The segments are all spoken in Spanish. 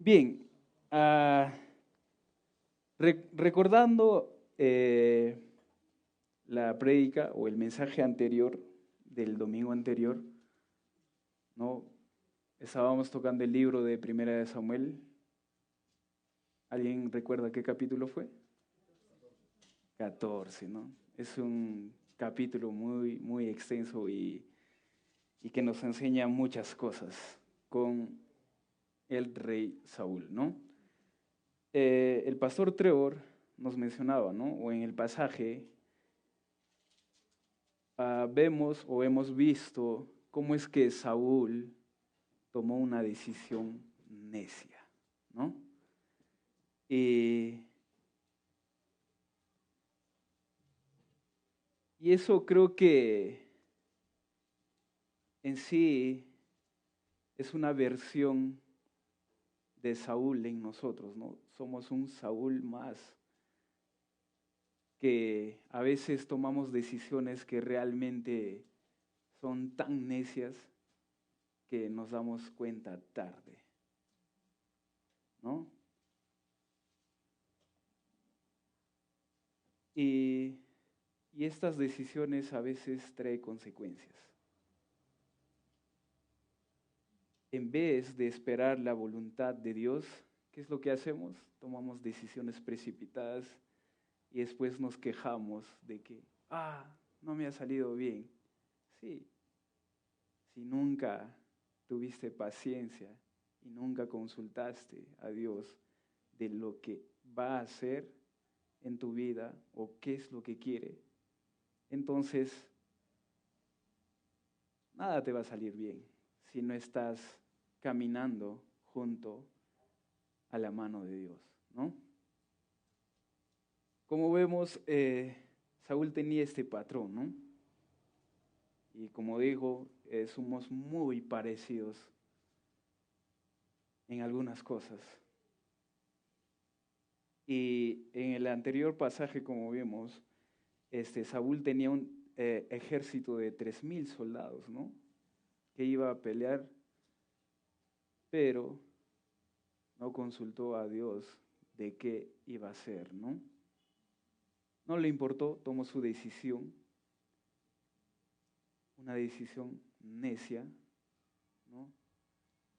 Bien, recordando la prédica o el mensaje anterior del domingo anterior, ¿no? Estábamos tocando el libro de Primera de Samuel. ¿Alguien recuerda qué capítulo fue? 14, ¿no? Es un capítulo muy extenso y que nos enseña muchas cosas con el rey Saúl, ¿no? El pastor Trevor nos mencionaba, ¿no? O en el pasaje vemos o hemos visto cómo es que Saúl tomó una decisión necia, ¿no? Y, y eso creo que en sí es una versión de Saúl en nosotros, ¿no? Somos un Saúl más, que a veces tomamos decisiones que realmente son tan necias que nos damos cuenta tarde, ¿no? Y, y estas decisiones a veces traen consecuencias. En vez de esperar la voluntad de Dios, ¿qué es lo que hacemos? Tomamos decisiones precipitadas y después nos quejamos de que, no me ha salido bien. Sí, si nunca tuviste paciencia y nunca consultaste a Dios de lo que va a hacer en tu vida o qué es lo que quiere, entonces nada te va a salir bien si no estás caminando junto a la mano de Dios, ¿no? Como vemos, Saúl tenía este patrón, ¿no? Y como digo, somos muy parecidos en algunas cosas. Y en el anterior pasaje, como vimos, Saúl tenía un ejército de 3,000 soldados, ¿no? Que iba a pelear, pero no consultó a Dios de qué iba a hacer, ¿no? No le importó, tomó su decisión, una decisión necia, ¿no?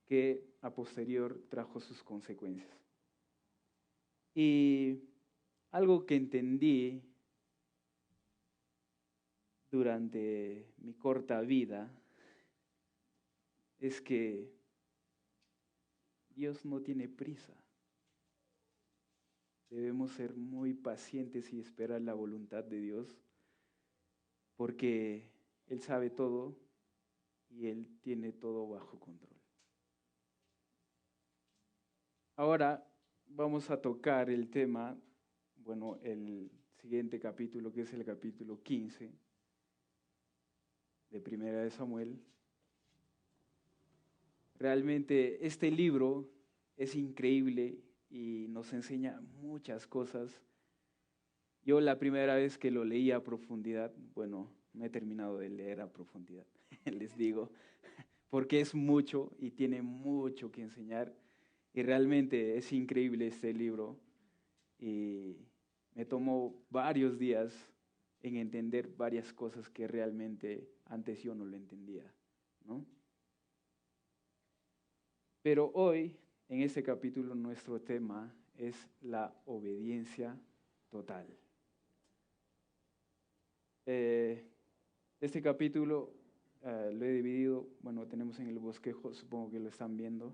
Que a posterior trajo sus consecuencias. Y algo que entendí durante mi corta vida es que Dios no tiene prisa. Debemos ser muy pacientes y esperar la voluntad de Dios porque Él sabe todo y Él tiene todo bajo control. Ahora vamos a tocar el tema, bueno, el siguiente capítulo, que es el capítulo 15 de Primera de Samuel. Realmente este libro es increíble y nos enseña muchas cosas. Yo la primera vez que lo leí a profundidad, bueno, no he terminado de leer a profundidad, les digo, porque es mucho y tiene mucho que enseñar. Y realmente es increíble este libro y me tomó varios días en entender varias cosas que realmente antes yo no lo entendía, ¿no? Pero hoy, en este capítulo, nuestro tema es la obediencia total. Este capítulo lo he dividido, bueno, tenemos en el bosquejo, supongo que lo están viendo.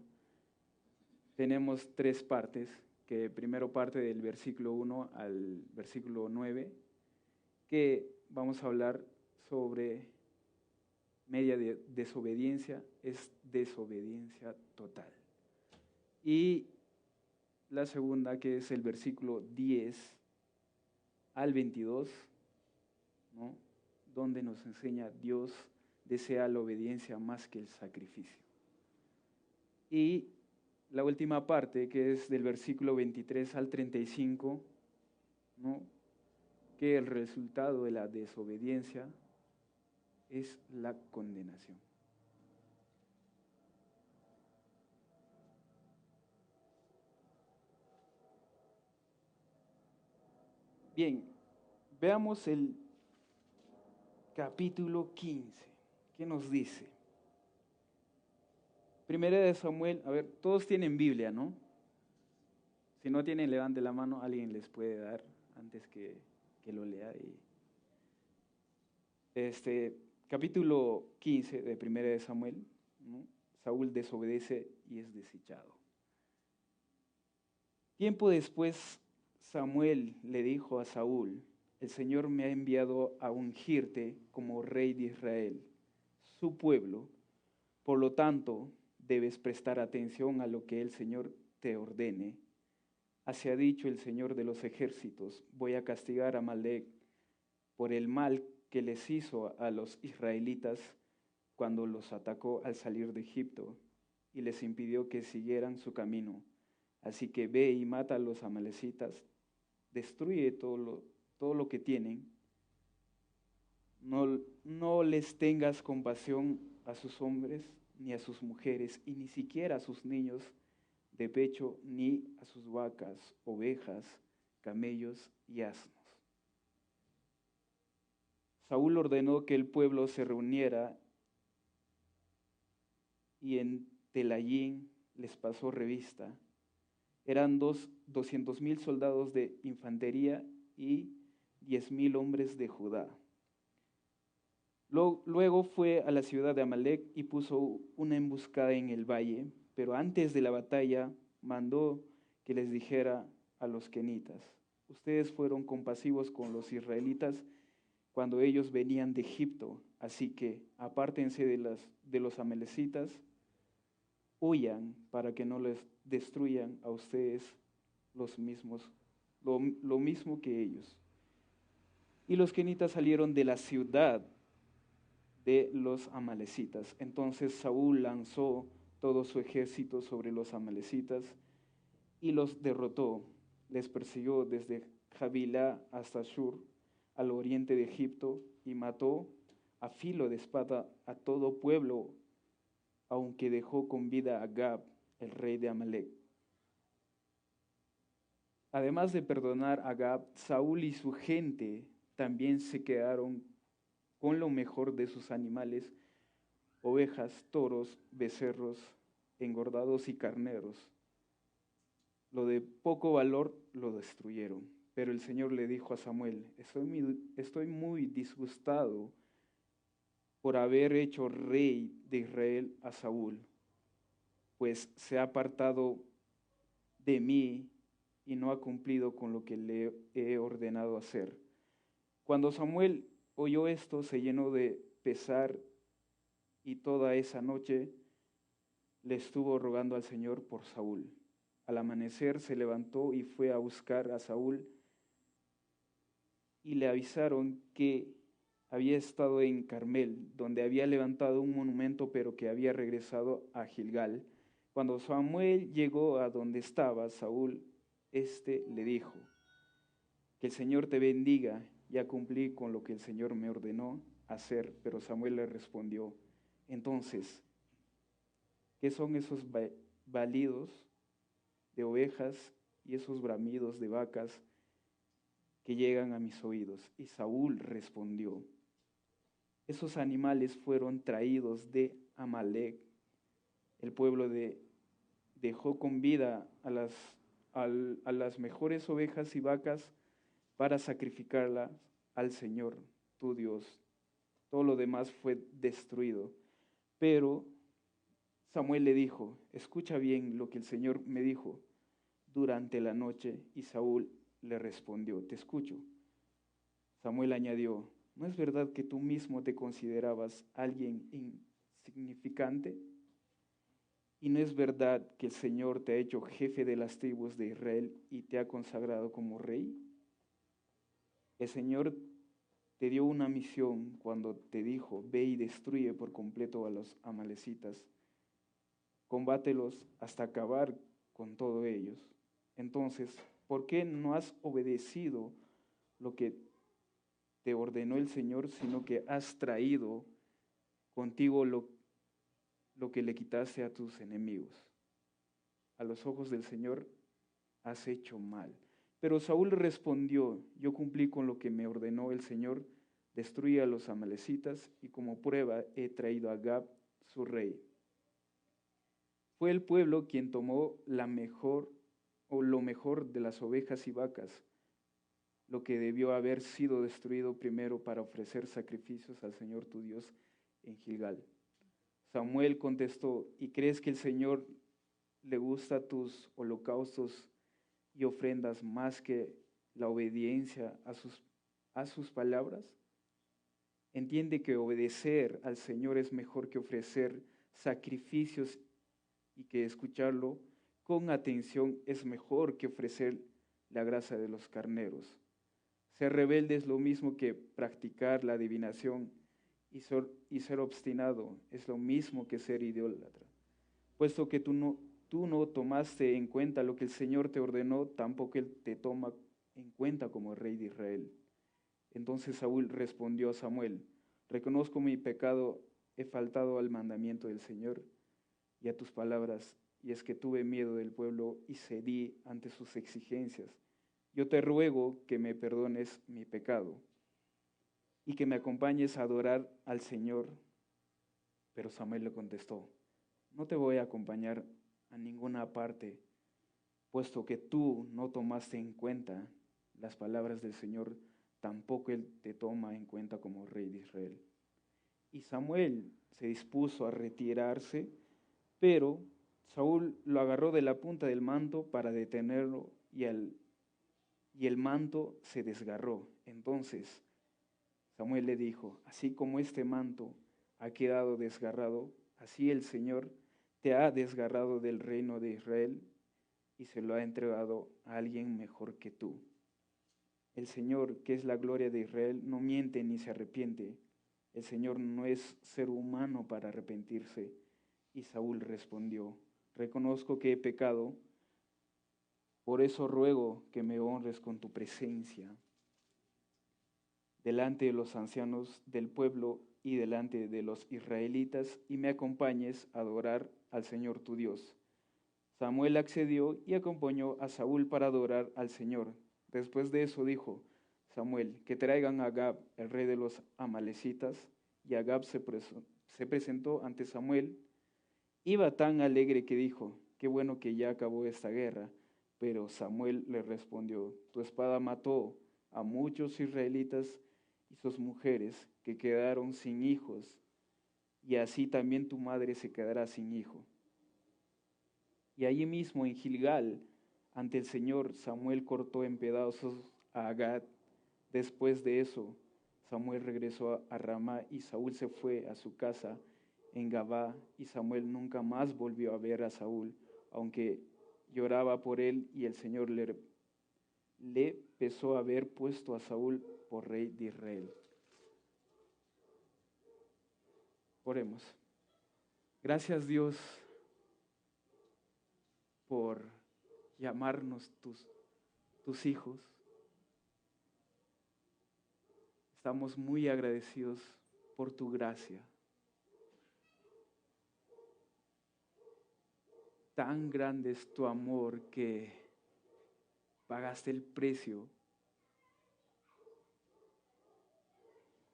Tenemos tres partes, que primero parte del versículo 1 al versículo 9, que vamos a hablar sobre media desobediencia, es desobediencia total. Y la segunda, que es el versículo 10 al 22, ¿no? Donde nos enseña Dios desea la obediencia más que el sacrificio. Y la última parte, que es del versículo 23 al 35, ¿no? Que el resultado de la desobediencia es la condenación. Bien, veamos el capítulo 15. ¿Qué nos dice? Primera de Samuel, a ver, todos tienen Biblia, ¿no? Si no tienen, levante la mano, alguien les puede dar antes que lo lea. Capítulo 15 de Primera de Samuel, ¿no? Saúl desobedece y es desechado. Tiempo después, Samuel le dijo a Saúl: el Señor me ha enviado a ungirte como rey de Israel, su pueblo. Por lo tanto, debes prestar atención a lo que el Señor te ordene. Así ha dicho el Señor de los ejércitos: voy a castigar a Amalec por el mal que les hizo a los israelitas cuando los atacó al salir de Egipto y les impidió que siguieran su camino. Así que ve y mata a los amalecitas, destruye todo lo que tienen. No les tengas compasión a sus hombres ni a sus mujeres y ni siquiera a sus niños de pecho ni a sus vacas, ovejas, camellos y asnos. Saúl ordenó que el pueblo se reuniera y en Telayín les pasó revista. Eran 200,000 soldados de infantería y 10,000 hombres de Judá. Luego fue a la ciudad de Amalec y puso una emboscada en el valle, pero antes de la batalla mandó que les dijera a los kenitas: ustedes fueron compasivos con los israelitas cuando ellos venían de Egipto, así que apártense de los amalecitas, huyan para que no les destruyan a ustedes los mismos, lo mismo que ellos. Y los kenitas salieron de la ciudad de los amalecitas. Entonces Saúl lanzó todo su ejército sobre los amalecitas y los derrotó. Les persiguió desde Javilá hasta Shur, al oriente de Egipto, y mató a filo de espada a todo pueblo, aunque dejó con vida a Gab, el rey de Amalec. Además de perdonar a Gab, Saúl y su gente también se quedaron con lo mejor de sus animales, ovejas, toros, becerros, engordados y carneros. Lo de poco valor lo destruyeron. Pero el Señor le dijo a Samuel: estoy muy disgustado por haber hecho rey de Israel a Saúl, pues se ha apartado de mí y no ha cumplido con lo que le he ordenado hacer. Cuando Samuel oyó esto, se llenó de pesar y toda esa noche le estuvo rogando al Señor por Saúl. Al amanecer se levantó y fue a buscar a Saúl, y le avisaron que había estado en Carmel, donde había levantado un monumento, pero que había regresado a Gilgal. Cuando Samuel llegó a donde estaba Saúl, le dijo: que el Señor te bendiga, ya cumplí con lo que el Señor me ordenó hacer. Pero Samuel le respondió: entonces, ¿qué son esos balidos de ovejas y esos bramidos de vacas que llegan a mis oídos? Y Saúl respondió: esos animales fueron traídos de Amalec. El pueblo dejó con vida a las mejores ovejas y vacas para sacrificarlas al Señor, tu Dios. Todo lo demás fue destruido. Pero Samuel le dijo: escucha bien lo que el Señor me dijo durante la noche. Y Saúl le respondió: te escucho. Samuel añadió: ¿no es verdad que tú mismo te considerabas alguien insignificante? ¿Y no es verdad que el Señor te ha hecho jefe de las tribus de Israel y te ha consagrado como rey? El Señor te dio una misión cuando te dijo: ve y destruye por completo a los amalecitas, combátelos hasta acabar con todos ellos. Entonces, ¿por qué no has obedecido lo que te ordenó el Señor, sino que has traído contigo lo que le quitaste a tus enemigos? A los ojos del Señor has hecho mal. Pero Saúl respondió: yo cumplí con lo que me ordenó el Señor, destruí a los amalecitas, y como prueba he traído a Agag, su rey. Fue el pueblo quien tomó la mejor o lo mejor de las ovejas y vacas, lo que debió haber sido destruido primero para ofrecer sacrificios al Señor tu Dios en Gilgal. Samuel contestó: ¿y crees que el Señor le gusta tus holocaustos y ofrendas más que la obediencia a sus palabras? Entiende que obedecer al Señor es mejor que ofrecer sacrificios, y que escucharlo con atención es mejor que ofrecer la grasa de los carneros. Ser rebelde es lo mismo que practicar la adivinación, y ser obstinado es lo mismo que ser idólatra. Puesto que tú no tomaste en cuenta lo que el Señor te ordenó, tampoco Él te toma en cuenta como rey de Israel. Entonces Saúl respondió a Samuel: reconozco mi pecado, he faltado al mandamiento del Señor y a tus palabras, y es que tuve miedo del pueblo y cedí ante sus exigencias. Yo te ruego que me perdones mi pecado y que me acompañes a adorar al Señor. Pero Samuel le contestó: no te voy a acompañar a ninguna parte, puesto que tú no tomaste en cuenta las palabras del Señor, tampoco Él te toma en cuenta como rey de Israel. Y Samuel se dispuso a retirarse, pero Saúl lo agarró de la punta del manto para detenerlo, y el manto se desgarró. Entonces Samuel le dijo: así como este manto ha quedado desgarrado, así el Señor te ha desgarrado del reino de Israel y se lo ha entregado a alguien mejor que tú. El Señor, que es la gloria de Israel, no miente ni se arrepiente. El Señor no es ser humano para arrepentirse. Y Saúl respondió: reconozco que he pecado, por eso ruego que me honres con tu presencia delante de los ancianos del pueblo y delante de los israelitas, y me acompañes a adorar al Señor tu Dios. Samuel accedió y acompañó a Saúl para adorar al Señor. Después de eso dijo Samuel: que traigan a Agag, el rey de los amalecitas. Y Agag se presentó ante Samuel. Iba tan alegre que dijo: qué bueno que ya acabó esta guerra. Pero Samuel le respondió: tu espada mató a muchos israelitas y sus mujeres, que quedaron sin hijos, y así también tu madre se quedará sin hijo. Y allí mismo en Gilgal, ante el Señor, Samuel cortó en pedazos a Agag. Después de eso, Samuel regresó a Ramá, y Saúl se fue a su casa en Gabá, y Samuel nunca más volvió a ver a Saúl, aunque lloraba por él, y el Señor le pesó haber puesto a Saúl por rey de Israel. Oremos. Gracias, Dios, por llamarnos tus hijos. Estamos muy agradecidos por tu gracia. Tan grande es tu amor que pagaste el precio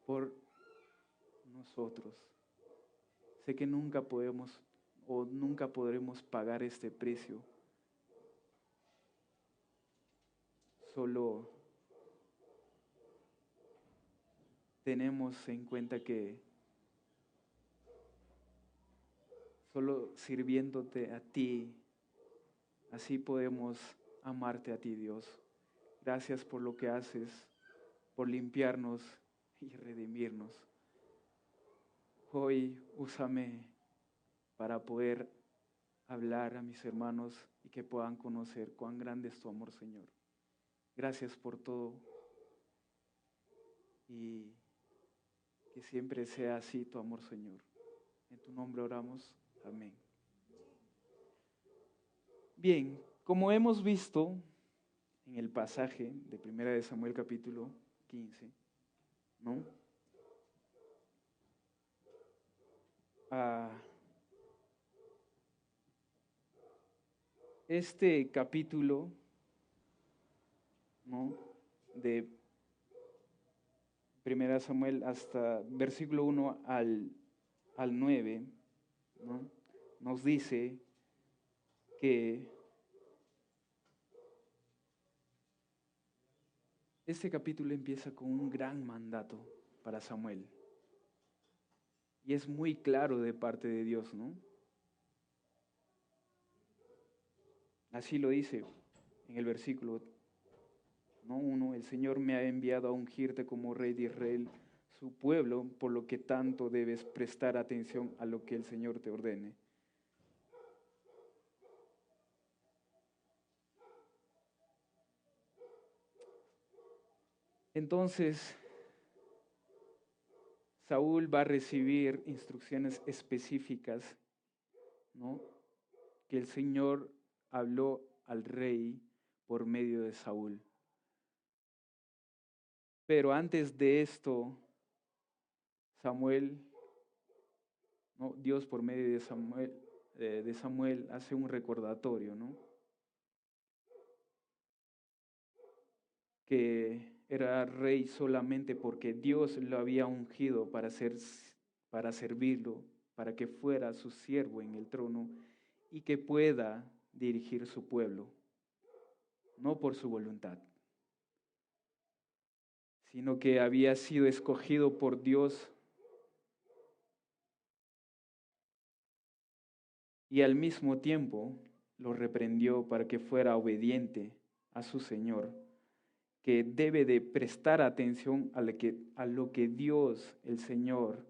por nosotros. Sé que nunca podemos o nunca podremos pagar este precio. Solo tenemos en cuenta que solo sirviéndote a ti, así podemos amarte a ti, Dios. Gracias por lo que haces, por limpiarnos y redimirnos. Hoy úsame para poder hablar a mis hermanos y que puedan conocer cuán grande es tu amor, Señor. Gracias por todo y que siempre sea así tu amor, Señor. En tu nombre oramos. Amén. Bien, como hemos visto en el pasaje de 1 de Samuel capítulo 15, ¿no? Este capítulo ¿no? De 1 Samuel hasta versículo 1 al 9, ¿no? Nos dice que este capítulo empieza con un gran mandato para Samuel. Y es muy claro de parte de Dios, ¿no? Así lo dice en el versículo, ¿no? 1, el Señor me ha enviado a ungirte como rey de Israel, su pueblo, por lo que tanto debes prestar atención a lo que el Señor te ordene. Entonces, Saúl va a recibir instrucciones específicas, ¿no? Que el Señor habló al rey por medio de Saúl. Pero antes de esto, Samuel, ¿no? Dios por medio de Samuel hace un recordatorio, ¿no? Que era rey solamente porque Dios lo había ungido para servirlo, para que fuera su siervo en el trono y que pueda dirigir su pueblo, no por su voluntad, sino que había sido escogido por Dios y al mismo tiempo lo reprendió para que fuera obediente a su Señor, que debe de prestar atención a lo que Dios, el Señor,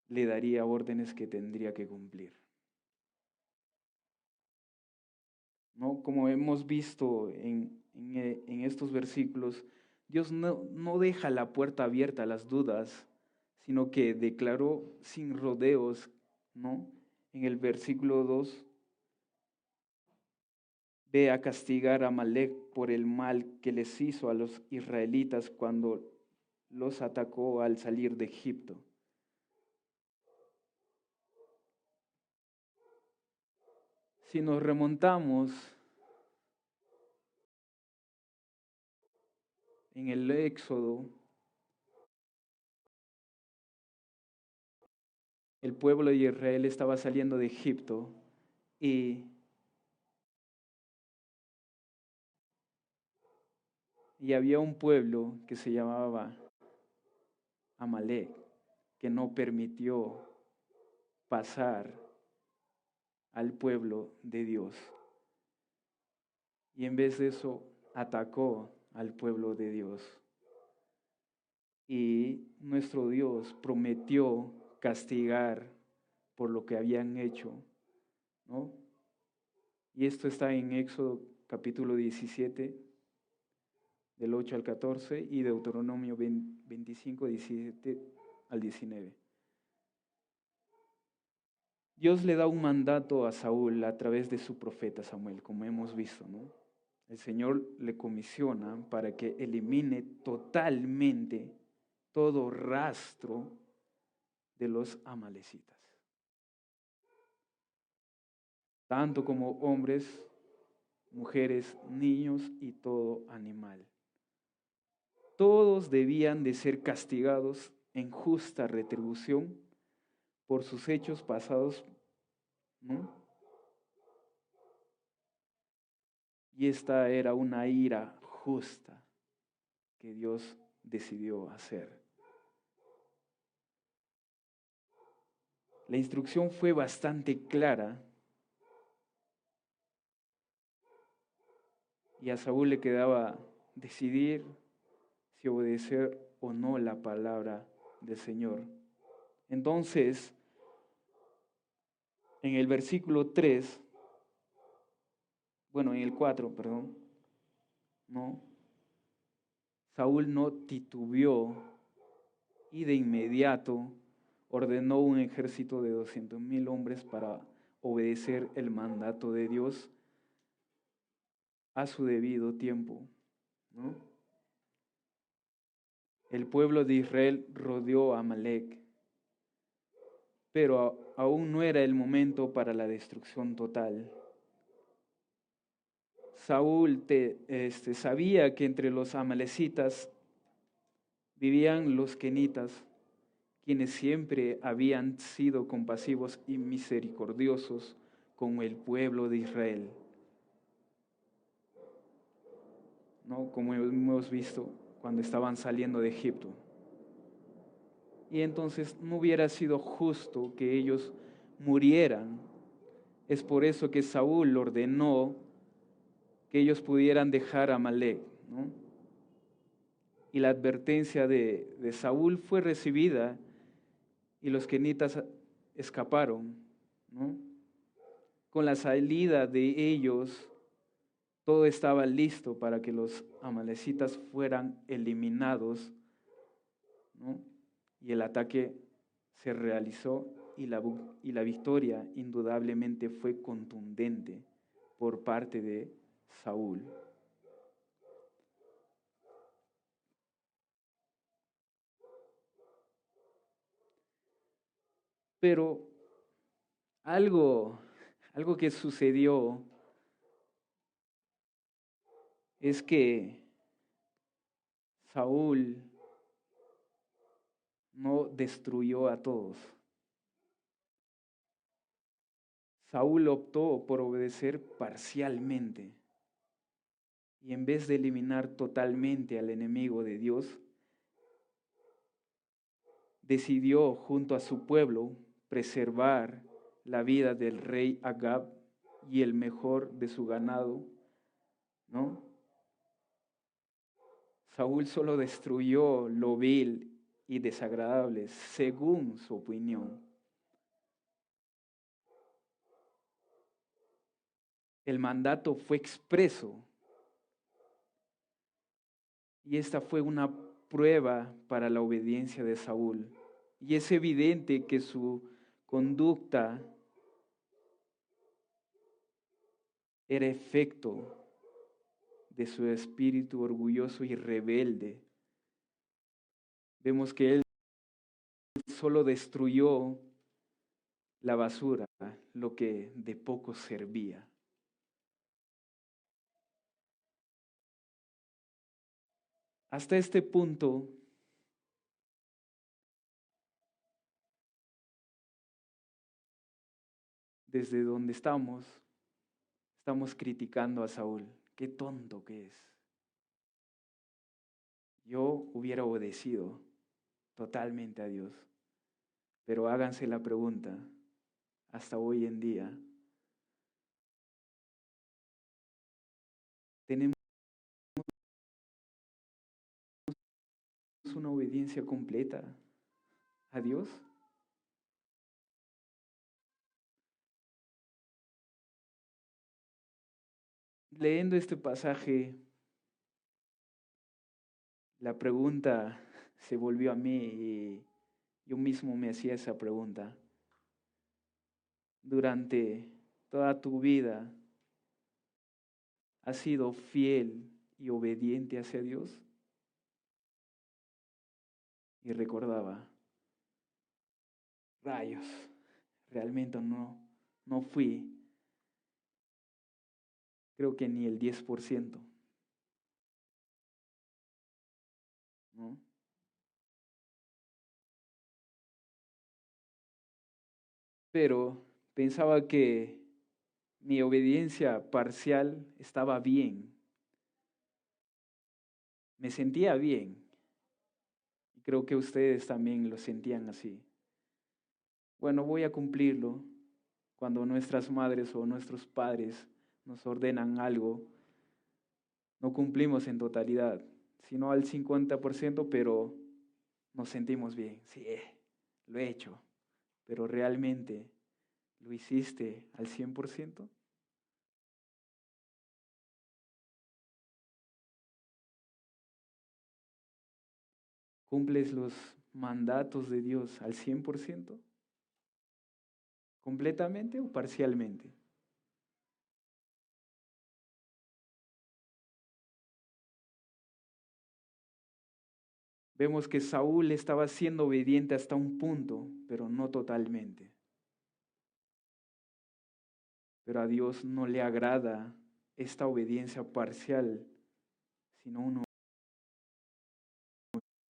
le daría órdenes que tendría que cumplir. ¿No? Como hemos visto en estos versículos, Dios no deja la puerta abierta a las dudas, sino que declaró sin rodeos, ¿no? En el versículo 2, ve a castigar a Amalec por el mal que les hizo a los israelitas cuando los atacó al salir de Egipto. Si nos remontamos en el Éxodo, el pueblo de Israel estaba saliendo de Egipto y había un pueblo que se llamaba Amalec, que no permitió pasar al pueblo de Dios. Y en vez de eso, atacó al pueblo de Dios. Y nuestro Dios prometió castigar por lo que habían hecho, ¿no? Y esto está en Éxodo capítulo 17, del 8 al 14, y Deuteronomio 25, 17 al 19. Dios le da un mandato a Saúl a través de su profeta Samuel, como hemos visto, ¿no? El Señor le comisiona para que elimine totalmente todo rastro de los amalecitas, tanto como hombres, mujeres, niños y todo animal. Todos debían de ser castigados en justa retribución por sus hechos pasados, ¿no? Y esta era una ira justa que Dios decidió hacer. La instrucción fue bastante clara y a Saúl le quedaba decidir si obedecer o no la palabra del Señor. Entonces, en el versículo 3, en el 4, perdón, ¿no? Saúl no titubeó y de inmediato ordenó un ejército de 200,000 hombres para obedecer el mandato de Dios a su debido tiempo, ¿no? El pueblo de Israel rodeó a Amalec, pero aún no era el momento para la destrucción total. Saúl sabía que entre los amalecitas vivían los kenitas, quienes siempre habían sido compasivos y misericordiosos con el pueblo de Israel, ¿no? Como hemos visto cuando estaban saliendo de Egipto. Y entonces no hubiera sido justo que ellos murieran. Es por eso que Saúl ordenó que ellos pudieran dejar a Amalec, ¿no? Y la advertencia de Saúl fue recibida y los kenitas escaparon, ¿no? Con la salida de ellos, todo estaba listo para que los amalecitas fueran eliminados, ¿no? Y el ataque se realizó y la victoria indudablemente fue contundente por parte de Saúl. Pero algo que sucedió es que Saúl no destruyó a todos. Saúl optó por obedecer parcialmente y en vez de eliminar totalmente al enemigo de Dios, decidió junto a su pueblo preservar la vida del rey Agab y el mejor de su ganado, ¿no? Saúl solo destruyó lo vil y desagradable según su opinión. El mandato fue expreso y esta fue una prueba para la obediencia de Saúl. Y es evidente que su conducta era efecto de su espíritu orgulloso y rebelde. Vemos que él solo destruyó la basura, lo que de poco servía. Hasta este punto, desde donde estamos criticando a Saúl. Qué tonto que es. Yo hubiera obedecido totalmente a Dios. Pero háganse la pregunta, hasta hoy en día, ¿tenemos una obediencia completa a Dios? Leyendo este pasaje, la pregunta se volvió a mí y yo mismo me hacía esa pregunta. Durante toda tu vida, ¿has sido fiel y obediente hacia Dios? Y recordaba, rayos, realmente no fui, creo que ni el 10%, ¿no? Pero pensaba que mi obediencia parcial estaba bien, me sentía bien, y creo que ustedes también lo sentían así. Bueno, voy a cumplirlo cuando nuestras madres o nuestros padres nos ordenan algo. No cumplimos en totalidad, sino al 50%, pero nos sentimos bien. Sí, lo he hecho, pero realmente ¿lo hiciste al 100%? ¿Cumples los mandatos de Dios al 100%? ¿Completamente o parcialmente? Vemos que Saúl estaba siendo obediente hasta un punto, pero no totalmente. Pero a Dios no le agrada esta obediencia parcial, sino una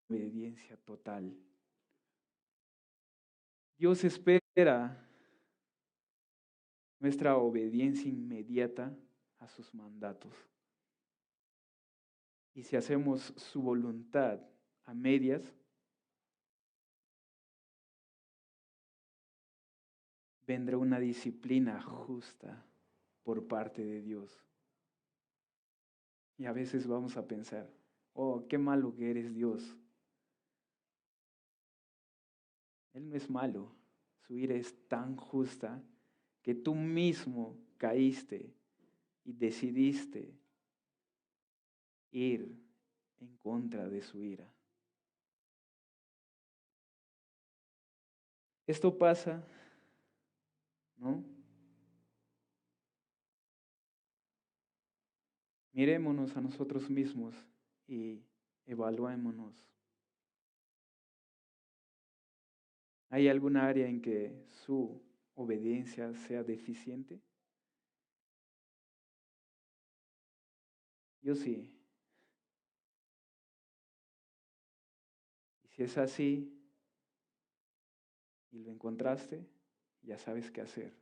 obediencia total. Dios espera nuestra obediencia inmediata a sus mandatos. Y si hacemos su voluntad a medias, vendrá una disciplina justa por parte de Dios. Y a veces vamos a pensar, oh, qué malo que eres Dios. Él no es malo, su ira es tan justa que tú mismo caíste y decidiste ir en contra de su ira. Esto pasa, ¿no? Mirémonos a nosotros mismos y evaluémonos. ¿Hay alguna área en que su obediencia sea deficiente? Yo sí. Y si es así y lo encontraste, ya sabes qué hacer.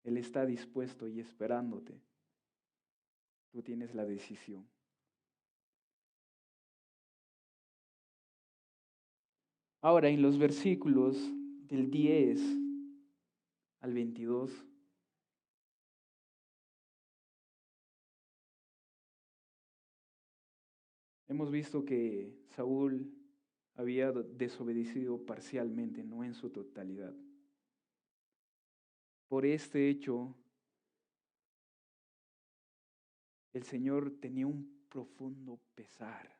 Él está dispuesto y esperándote. Tú tienes la decisión. Ahora, en los versículos del 10 al 22, hemos visto que Saúl había desobedecido parcialmente, no en su totalidad. Por este hecho, el Señor tenía un profundo pesar.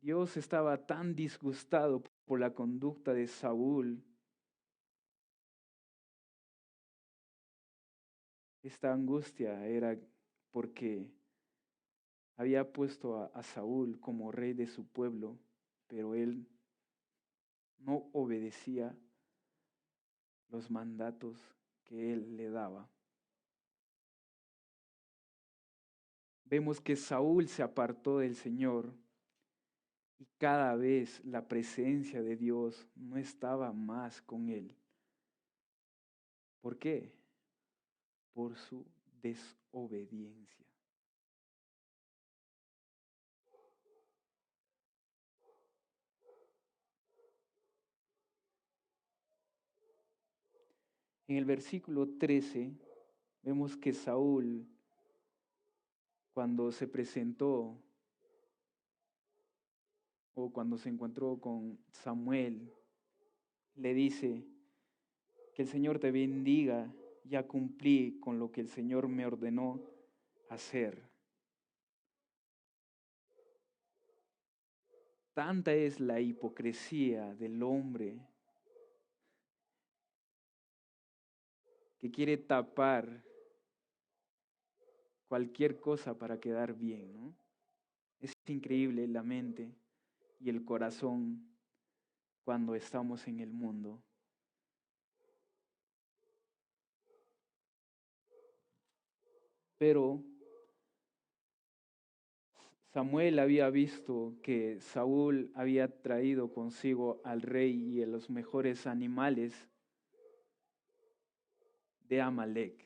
Dios estaba tan disgustado por la conducta de Saúl. Esta angustia era porque había puesto a Saúl como rey de su pueblo, pero él no obedecía los mandatos que él le daba. Vemos que Saúl se apartó del Señor y cada vez la presencia de Dios no estaba más con él. ¿Por qué? Por su desobediencia. En el versículo 13 vemos que Saúl, cuando se presentó o cuando se encontró con Samuel, le dice, que el Señor te bendiga, ya cumplí con lo que el Señor me ordenó hacer. Tanta es la hipocresía del hombre que quiere tapar cualquier cosa para quedar bien, ¿no? Es increíble la mente y el corazón cuando estamos en el mundo. Pero Samuel había visto que Saúl había traído consigo al rey y a los mejores animales de Amalek.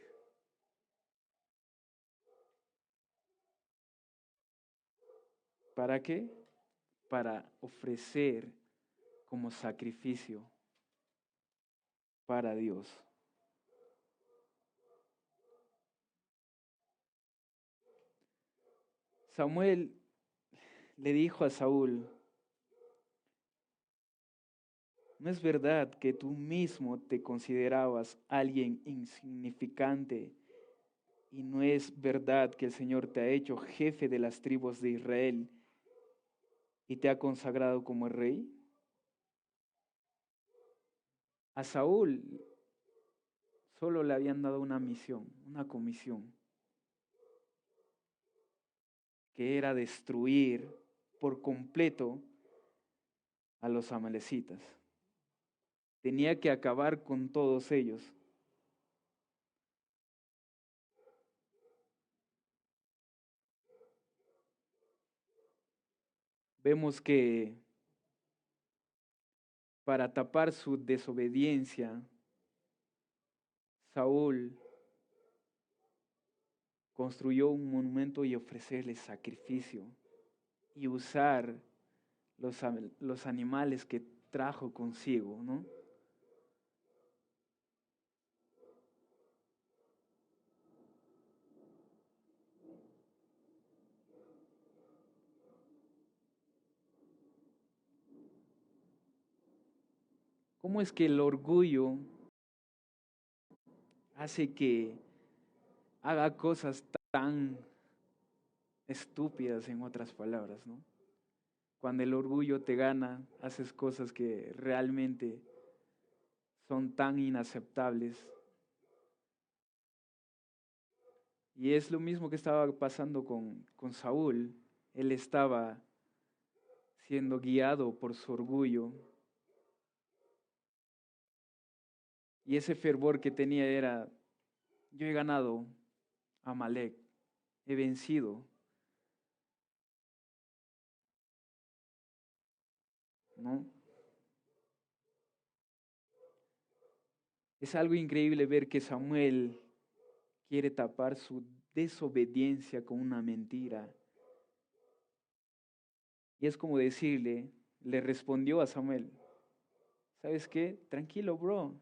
¿Para qué? Para ofrecer como sacrificio para Dios. Samuel le dijo a Saúl, ¿no es verdad que tú mismo te considerabas alguien insignificante y no es verdad que el Señor te ha hecho jefe de las tribus de Israel y te ha consagrado como rey? A Saúl solo le habían dado una misión, una comisión, que era destruir por completo a los amalecitas. tenía que acabar con todos ellos. Vemos que para tapar su desobediencia, Saúl construyó un monumento y ofrecerle sacrificio y usar los animales que trajo consigo, ¿no? ¿Cómo es que el orgullo hace que haga cosas tan estúpidas, en otras palabras, ¿no? Cuando el orgullo te gana, haces cosas que realmente son tan inaceptables. Y es lo mismo que estaba pasando con Saúl. Él estaba siendo guiado por su orgullo. Y ese fervor que tenía era, yo he ganado a Amalek, he vencido, ¿no? Es algo increíble ver que Samuel quiere tapar su desobediencia con una mentira. Y es como decirle, le respondió a Samuel, ¿sabes qué? Tranquilo, bro,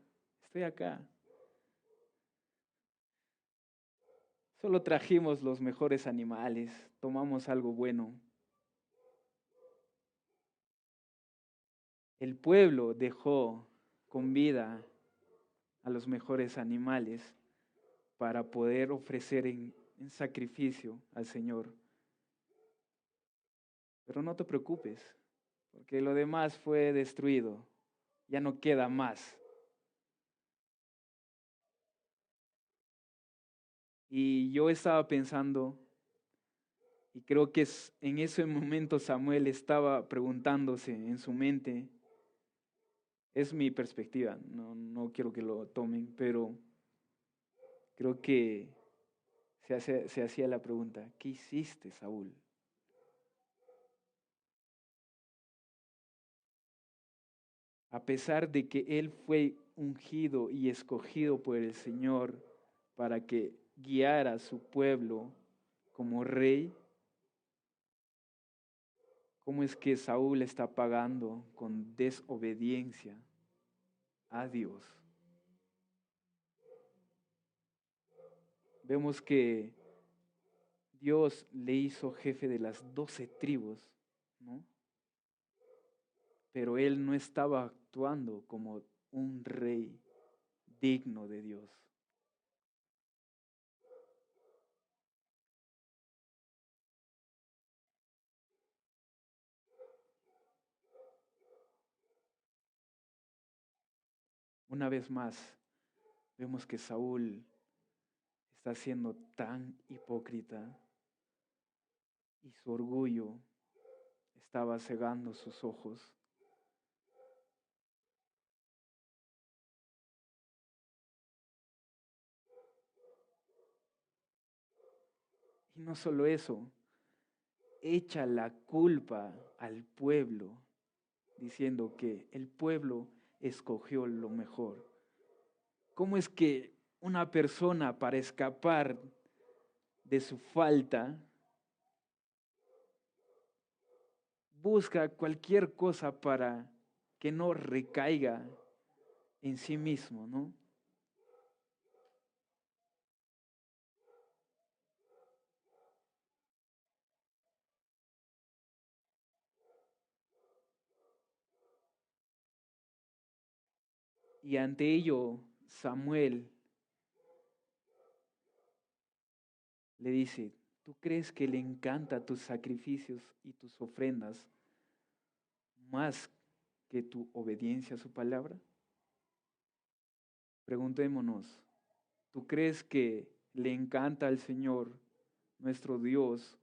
estoy acá. Solo trajimos los mejores animales, tomamos algo bueno. El pueblo dejó con vida a los mejores animales para poder ofrecer en sacrificio al Señor. Pero no te preocupes, porque lo demás fue destruido, ya no queda más. Y yo estaba pensando, y creo que en ese momento Samuel estaba preguntándose en su mente, es mi perspectiva, no quiero que lo tomen, pero creo que se hacía la pregunta, ¿qué hiciste, Saúl? A pesar de que él fue ungido y escogido por el Señor para que guiara a su pueblo como rey, ¿cómo es que Saúl está pagando con desobediencia a Dios? Vemos que Dios le hizo jefe de las 12 tribus, ¿no? Pero él no estaba actuando como un rey digno de Dios. Una vez más, vemos que Saúl está siendo tan hipócrita y su orgullo estaba cegando sus ojos. Y no solo eso, echa la culpa al pueblo, diciendo que el pueblo escogió lo mejor. ¿Cómo es que una persona para escapar de su falta busca cualquier cosa para que no recaiga en sí mismo, ¿no? Y ante ello, Samuel le dice, ¿tú crees que le encanta tus sacrificios y tus ofrendas más que tu obediencia a su palabra? Preguntémonos, ¿tú crees que le encanta al Señor, nuestro Dios,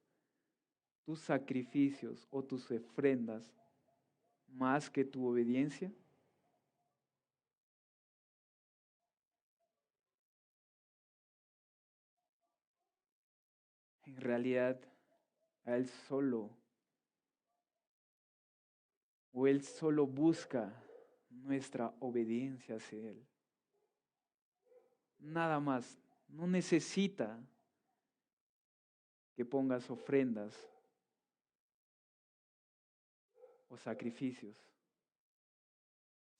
tus sacrificios o tus ofrendas más que tu obediencia? En realidad, a Él solo, o Él solo busca nuestra obediencia hacia Él. Nada más. No necesita que pongas ofrendas o sacrificios.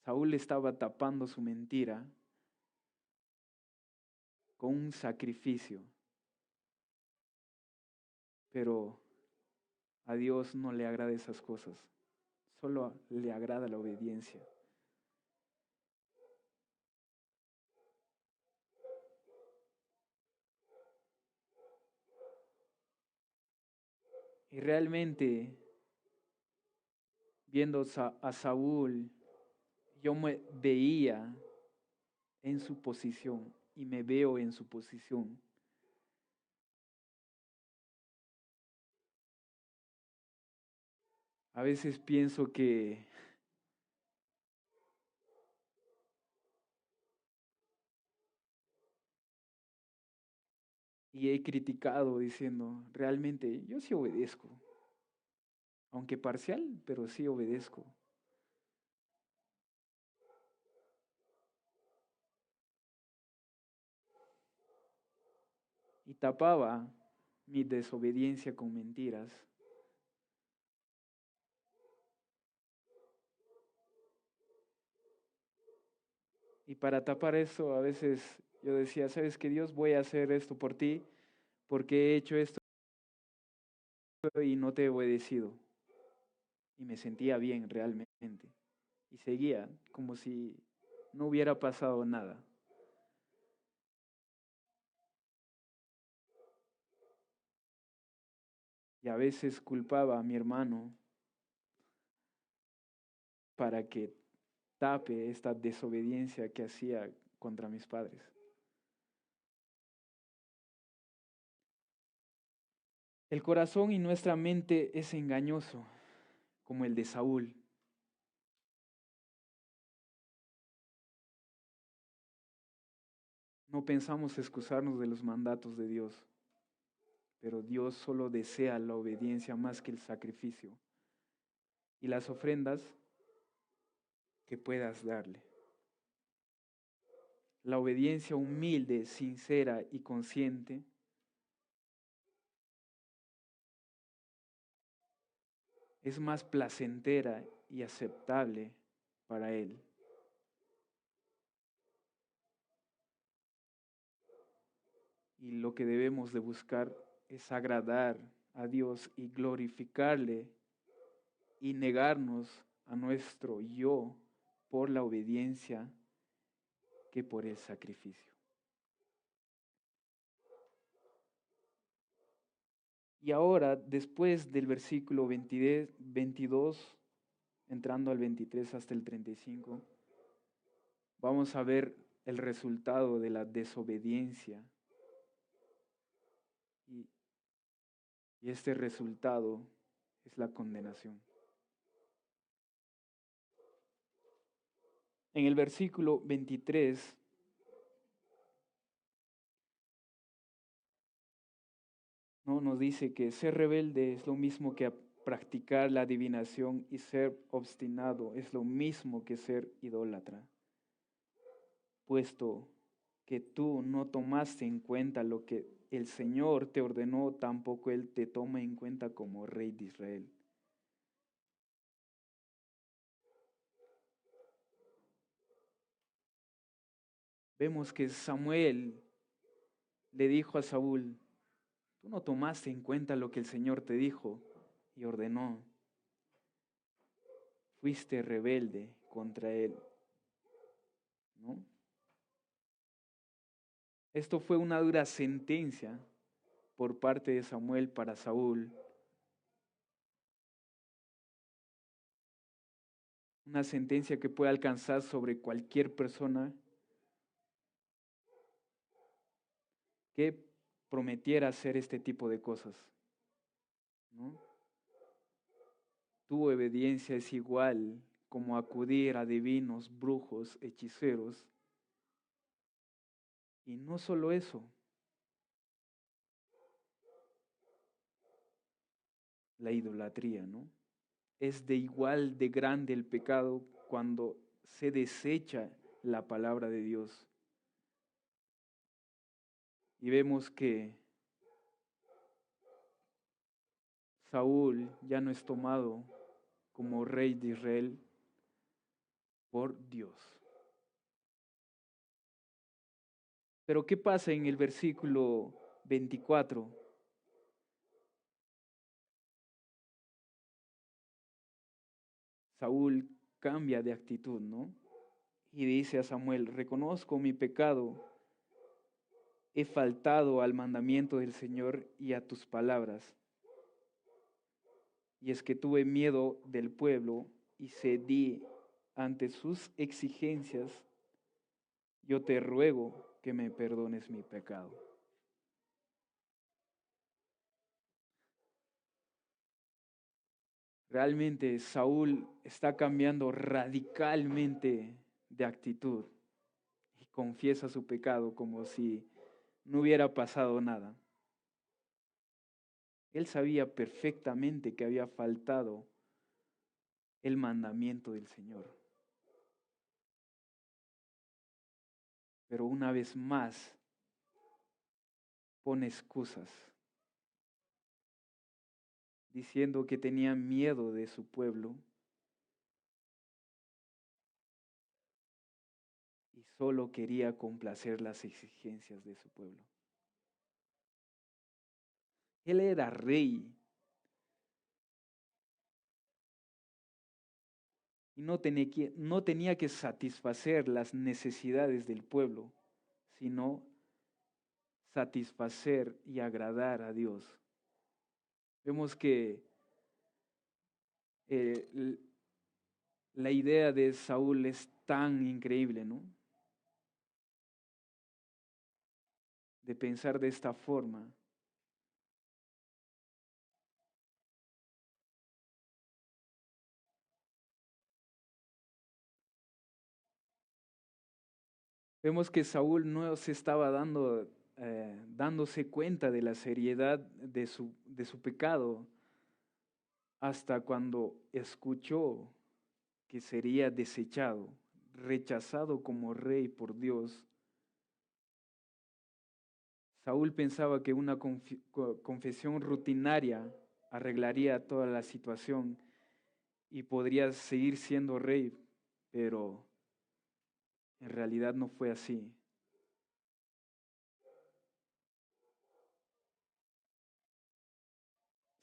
Saúl estaba tapando su mentira con un sacrificio, pero a Dios no le agrada esas cosas, solo le agrada la obediencia. Y realmente, viendo a Saúl, yo me veía en su posición y me veo en su posición. A veces pienso que y he criticado diciendo, realmente yo sí obedezco, aunque parcial, pero sí obedezco. Y tapaba mi desobediencia con mentiras. Y para tapar eso, a veces yo decía, ¿sabes qué, Dios? Voy a hacer esto por ti porque he hecho esto y no te he obedecido. Y me sentía bien realmente. Y seguía como si no hubiera pasado nada. Y a veces culpaba a mi hermano para que tape esta desobediencia que hacía contra mis padres. El corazón y nuestra mente es engañoso, como el de Saúl. No pensamos excusarnos de los mandatos de Dios, pero Dios solo desea la obediencia más que el sacrificio y las ofrendas que puedas darle. La obediencia humilde, sincera y consciente es más placentera y aceptable para Él. Y lo que debemos de buscar es agradar a Dios y glorificarle y negarnos a nuestro yo por la obediencia que por el sacrificio. Y ahora, después del versículo 22, entrando al 23 hasta el 35, vamos a ver el resultado de la desobediencia. Y este resultado es la condenación. En el versículo 23 ¿no? Nos dice que ser rebelde es lo mismo que practicar la adivinación y ser obstinado es lo mismo que ser idólatra. Puesto que tú no tomaste en cuenta lo que el Señor te ordenó, tampoco Él te toma en cuenta como rey de Israel. Vemos que Samuel le dijo a Saúl, tú no tomaste en cuenta lo que el Señor te dijo y ordenó. Fuiste rebelde contra Él, ¿no? Esto fue una dura sentencia por parte de Samuel para Saúl. Una sentencia que puede alcanzar sobre cualquier persona que prometiera hacer este tipo de cosas, ¿no? Tu obediencia es igual como acudir a divinos, brujos, hechiceros. Y no solo eso, la idolatría, ¿no? Es de igual de grande el pecado cuando se desecha la palabra de Dios. Y vemos que Saúl ya no es tomado como rey de Israel por Dios. Pero ¿qué pasa en el versículo 24? Saúl cambia de actitud, ¿no? Y dice a Samuel, reconozco mi pecado, he faltado al mandamiento del Señor y a tus palabras. Y es que tuve miedo del pueblo y cedí ante sus exigencias. Yo te ruego que me perdones mi pecado. Realmente Saúl está cambiando radicalmente de actitud y confiesa su pecado como si no hubiera pasado nada. Él sabía perfectamente que había faltado el mandamiento del Señor. Pero una vez más pone excusas, diciendo que tenía miedo de su pueblo y solo quería complacer las exigencias de su pueblo. Él era rey y no tenía que satisfacer las necesidades del pueblo, sino satisfacer y agradar a Dios. Vemos que la idea de Saúl es tan increíble, ¿no? De pensar de esta forma. Vemos que Saúl no se estaba dándose cuenta de la seriedad de su pecado hasta cuando escuchó que sería desechado, rechazado como rey por Dios. Saúl pensaba que una confesión rutinaria arreglaría toda la situación y podría seguir siendo rey, pero en realidad no fue así.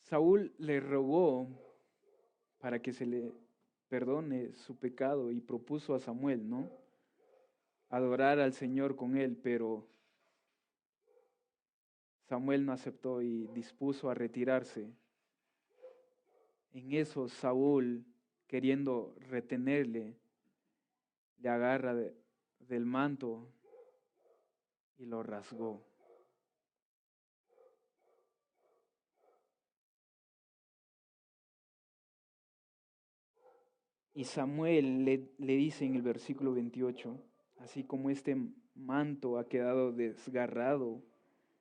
Saúl le rogó para que se le perdone su pecado y propuso a Samuel, ¿no? Adorar al Señor con él, pero Samuel no aceptó y dispuso a retirarse. En eso Saúl, queriendo retenerle, le agarra del manto y lo rasgó. Y Samuel le dice en el versículo 28, así como este manto ha quedado desgarrado,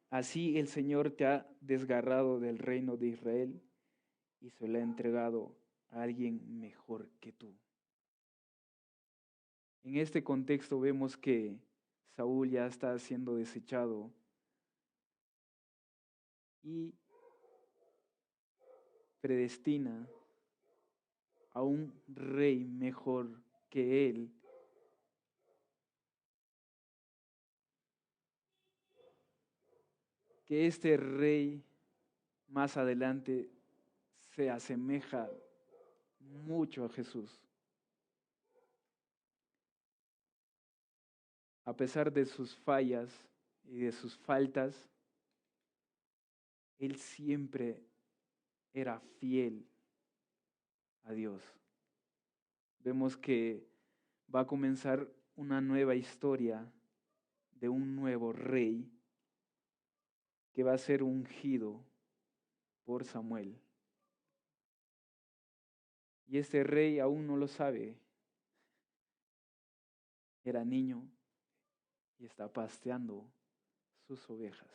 así el Señor te ha desgarrado del reino de Israel y se lo ha entregado a alguien mejor que tú. En este contexto vemos que Saúl ya está siendo desechado y predestina a un rey mejor que él. Que este rey más adelante se asemeja mucho a Jesús. A pesar de sus fallas y de sus faltas, él siempre era fiel a Dios. Vemos que va a comenzar una nueva historia de un nuevo rey que va a ser ungido por Samuel. Y este rey aún no lo sabe. Era niño y está pasteando sus ovejas.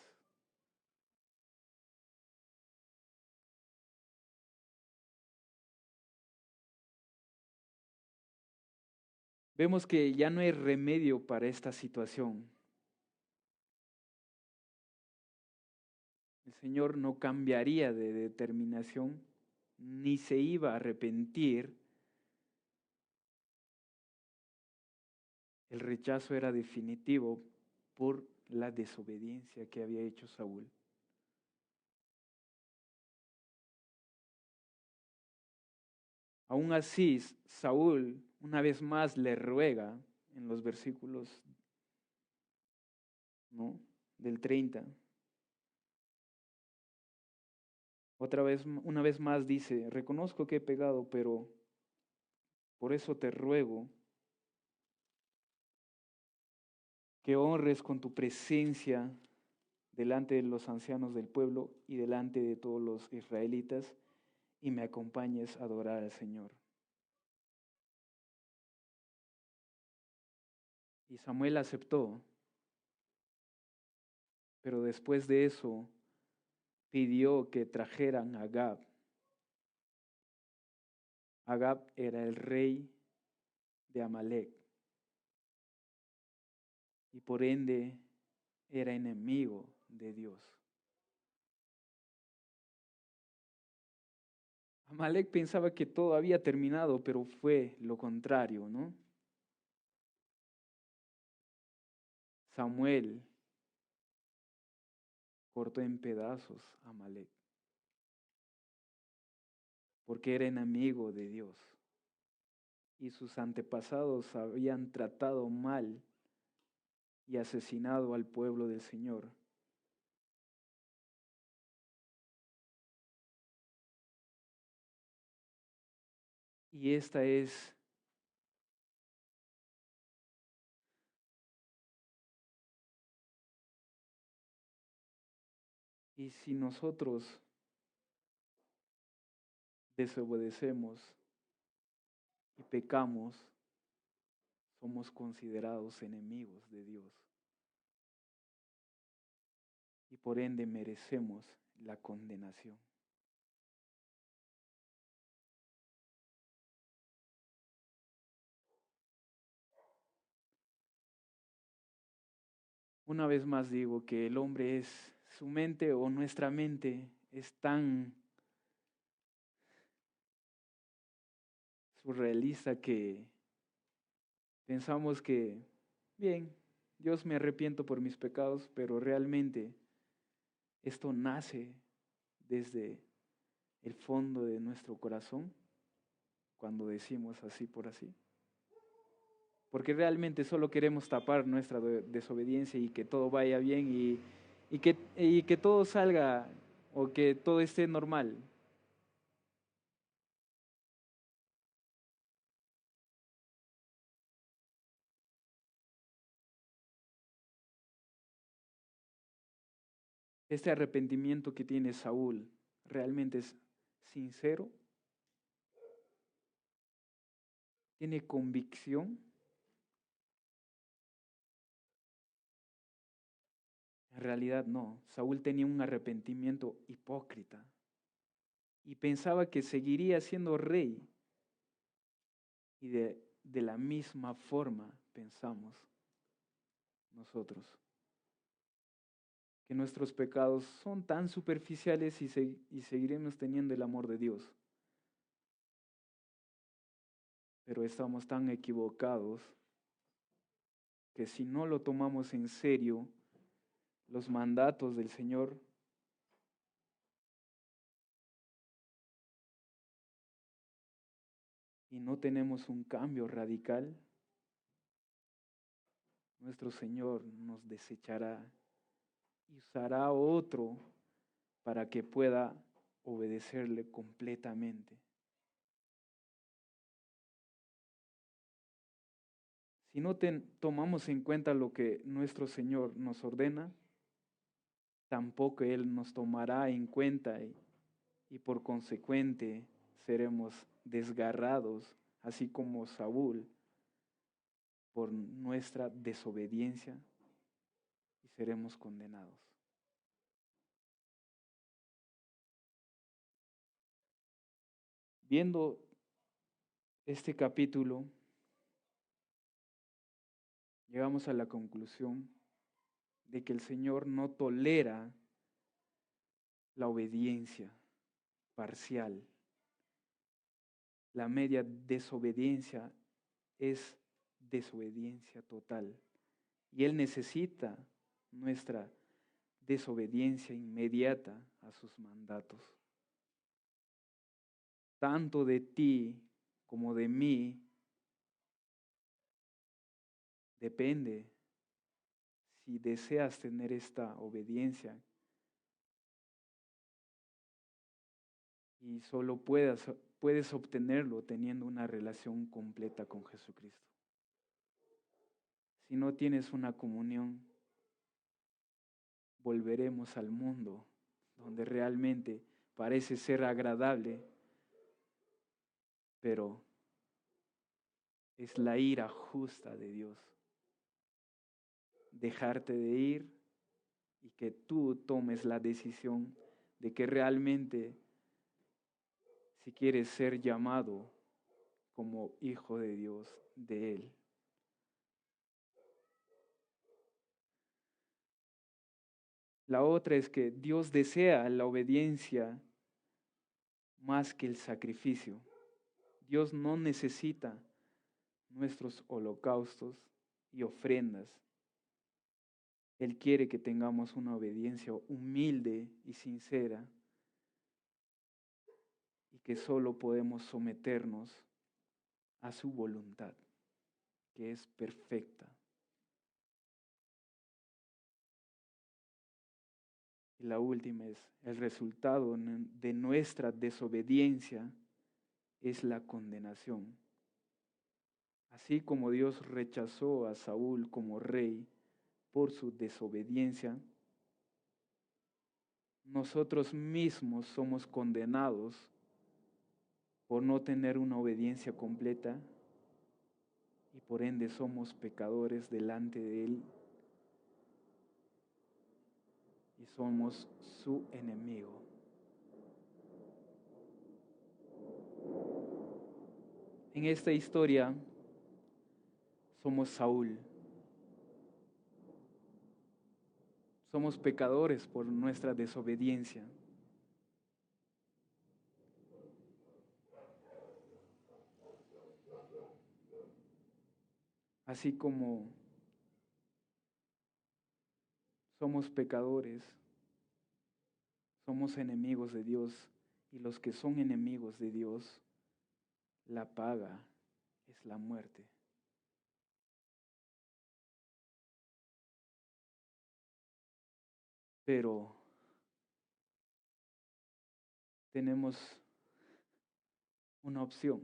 vemos que ya no hay remedio para esta situación. El Señor no cambiaría de determinación, ni se iba a arrepentir. El rechazo era definitivo por la desobediencia que había hecho Saúl. Aún así, Saúl una vez más le ruega en los versículos, ¿no?, del 30. Una vez más dice, reconozco que he pecado, pero por eso te ruego que honres con tu presencia delante de los ancianos del pueblo y delante de todos los israelitas y me acompañes a adorar al Señor. Y Samuel aceptó, pero después de eso pidió que trajeran a Agab. Agab era el rey de Amalek y por ende era enemigo de Dios. Amalek pensaba que todo había terminado, pero fue lo contrario, ¿no? Samuel cortó en pedazos a Amalek porque era enemigo de Dios y sus antepasados habían tratado mal y asesinado al pueblo del Señor. Y esta es y si nosotros desobedecemos y pecamos, somos considerados enemigos de Dios y por ende merecemos la condenación. Una vez más digo que el hombre es, su mente o nuestra mente es tan surrealista que pensamos que, bien, Dios, me arrepiento por mis pecados, pero realmente esto nace desde el fondo de nuestro corazón cuando decimos así por así. Porque realmente solo queremos tapar nuestra desobediencia y que todo vaya bien y que todo salga o que todo esté normal. Este arrepentimiento que tiene Saúl realmente es sincero, tiene convicción. En realidad no, Saúl tenía un arrepentimiento hipócrita y pensaba que seguiría siendo rey. Y de la misma forma pensamos nosotros, que nuestros pecados son tan superficiales y seguiremos teniendo el amor de Dios. Pero estamos tan equivocados que si no lo tomamos en serio, los mandatos del Señor, y no tenemos un cambio radical, nuestro Señor nos desechará y usará a otro para que pueda obedecerle completamente. Si no tomamos en cuenta lo que nuestro Señor nos ordena, tampoco Él nos tomará en cuenta y por consecuente seremos desgarrados, así como Saúl, por nuestra desobediencia y seremos condenados. Viendo este capítulo, llegamos a la conclusión de que el Señor no tolera la obediencia parcial. La media desobediencia es desobediencia total. Y Él necesita nuestra desobediencia inmediata a sus mandatos. Tanto de ti como de mí depende si deseas tener esta obediencia y solo puedes obtenerlo teniendo una relación completa con Jesucristo. Si no tienes una comunión, volveremos al mundo donde realmente parece ser agradable, pero es la ira justa de Dios. Dejarte de ir y que tú tomes la decisión de que realmente, si quieres ser llamado como hijo de Dios, de Él. La otra es que Dios desea la obediencia más que el sacrificio. Dios no necesita nuestros holocaustos y ofrendas. Él quiere que tengamos una obediencia humilde y sincera y que solo podemos someternos a su voluntad, que es perfecta. Y la última es, el resultado de nuestra desobediencia es la condenación. Así como Dios rechazó a Saúl como rey por su desobediencia, nosotros mismos somos condenados por no tener una obediencia completa y por ende somos pecadores delante de Él y somos su enemigo. En esta historia somos Saúl. Somos pecadores por nuestra desobediencia. Así como somos pecadores, somos enemigos de Dios, y los que son enemigos de Dios, la paga es la muerte. Pero tenemos una opción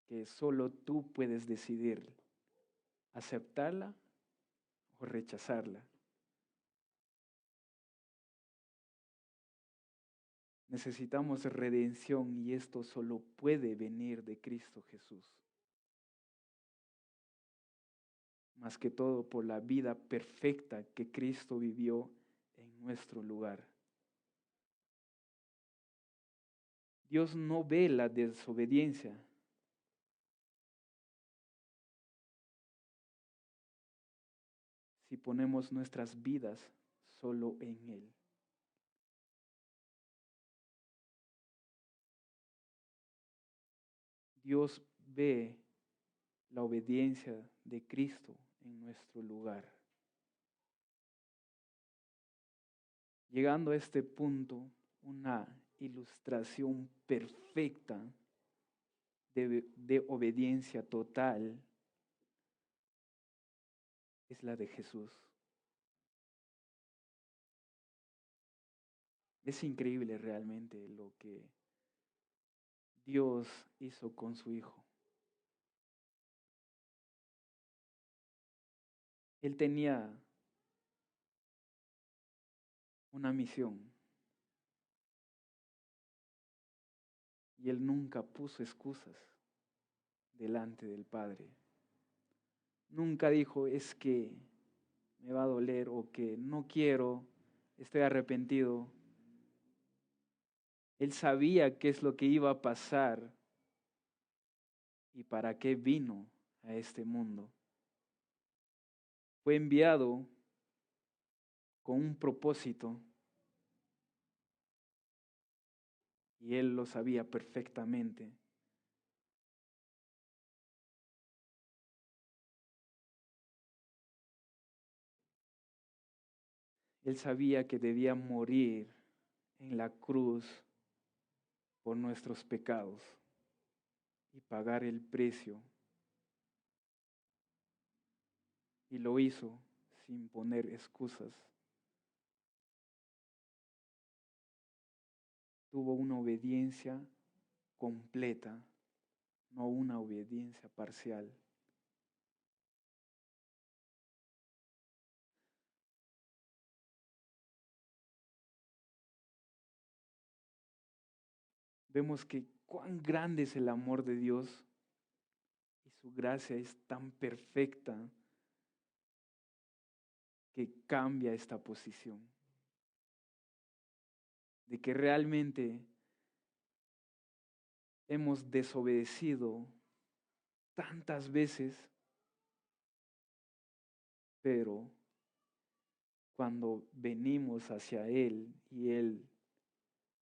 que solo tú puedes decidir, aceptarla o rechazarla. Necesitamos redención y esto solo puede venir de Cristo Jesús. Más que todo por la vida perfecta que Cristo vivió en nuestro lugar. Dios no ve la desobediencia. Si ponemos nuestras vidas solo en Él. Dios ve la obediencia de Cristo en nuestro lugar. Llegando a este punto, una ilustración perfecta de obediencia total es la de Jesús. Es increíble realmente lo que Dios hizo con su Hijo. Él tenía una misión y Él nunca puso excusas delante del Padre. Nunca dijo, es que me va a doler o que no quiero, estoy arrepentido. Él sabía qué es lo que iba a pasar y para qué vino a este mundo. Fue enviado con un propósito y Él lo sabía perfectamente. Él sabía que debía morir en la cruz por nuestros pecados y pagar el precio. Y lo hizo sin poner excusas. Tuvo una obediencia completa, no una obediencia parcial. Vemos que cuán grande es el amor de Dios y su gracia es tan perfecta que cambia esta posición. De que realmente hemos desobedecido tantas veces, pero cuando venimos hacia Él y Él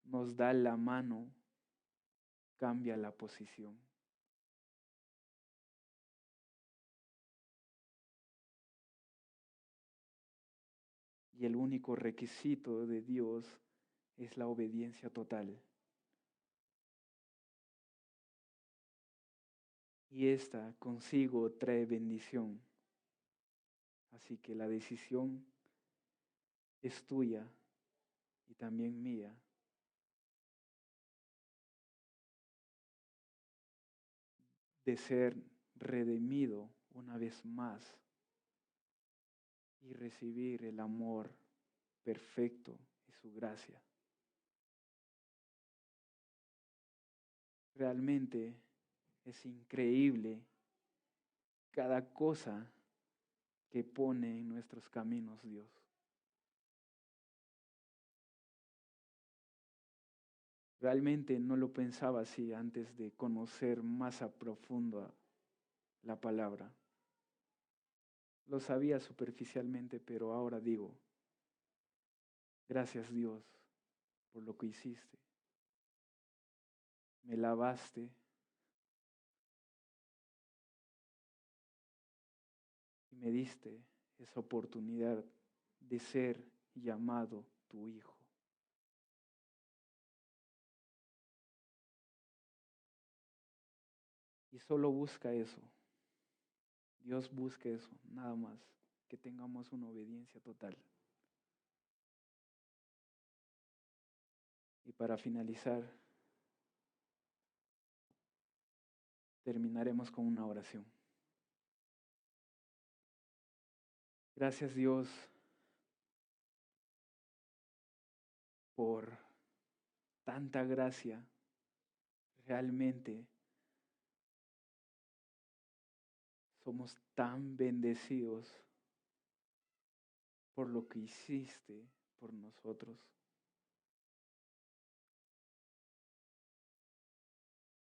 nos da la mano, cambia la posición. Y el único requisito de Dios es la obediencia total. Y esta consigo trae bendición. Así que la decisión es tuya y también mía. De ser redimido una vez más y recibir el amor perfecto y su gracia. Realmente es increíble cada cosa que pone en nuestros caminos Dios. Realmente no lo pensaba así antes de conocer más a profundo la palabra. Lo sabía superficialmente, pero ahora digo, gracias Dios por lo que hiciste. Me lavaste y me diste esa oportunidad de ser llamado tu hijo. Y solo busca eso. Dios busca eso, nada más, que tengamos una obediencia total. Y para finalizar, terminaremos con una oración. Gracias Dios por tanta gracia. Realmente somos tan bendecidos por lo que hiciste por nosotros.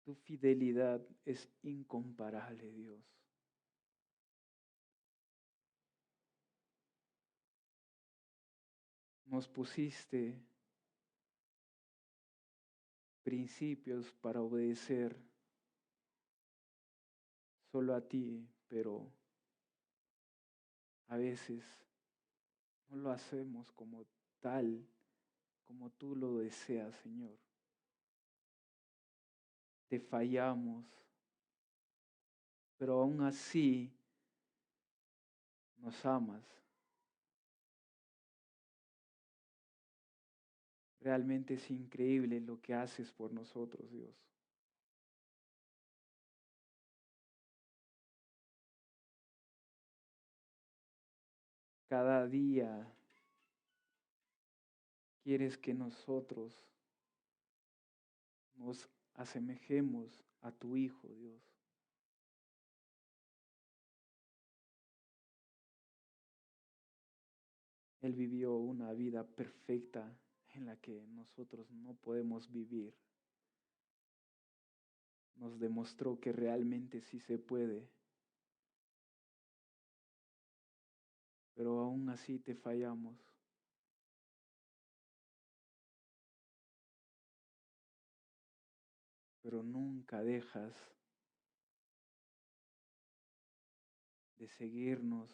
Tu fidelidad es incomparable, Dios. Nos pusiste principios para obedecer solo a ti, pero a veces no lo hacemos como tal, como tú lo deseas, Señor. Te fallamos, pero aún así nos amas. Realmente es increíble lo que haces por nosotros, Dios. Cada día quieres que nosotros nos asemejemos a tu Hijo, Dios. Él vivió una vida perfecta en la que nosotros no podemos vivir. Nos demostró que realmente sí se puede. pero aún así te fallamos. Pero nunca dejas de seguirnos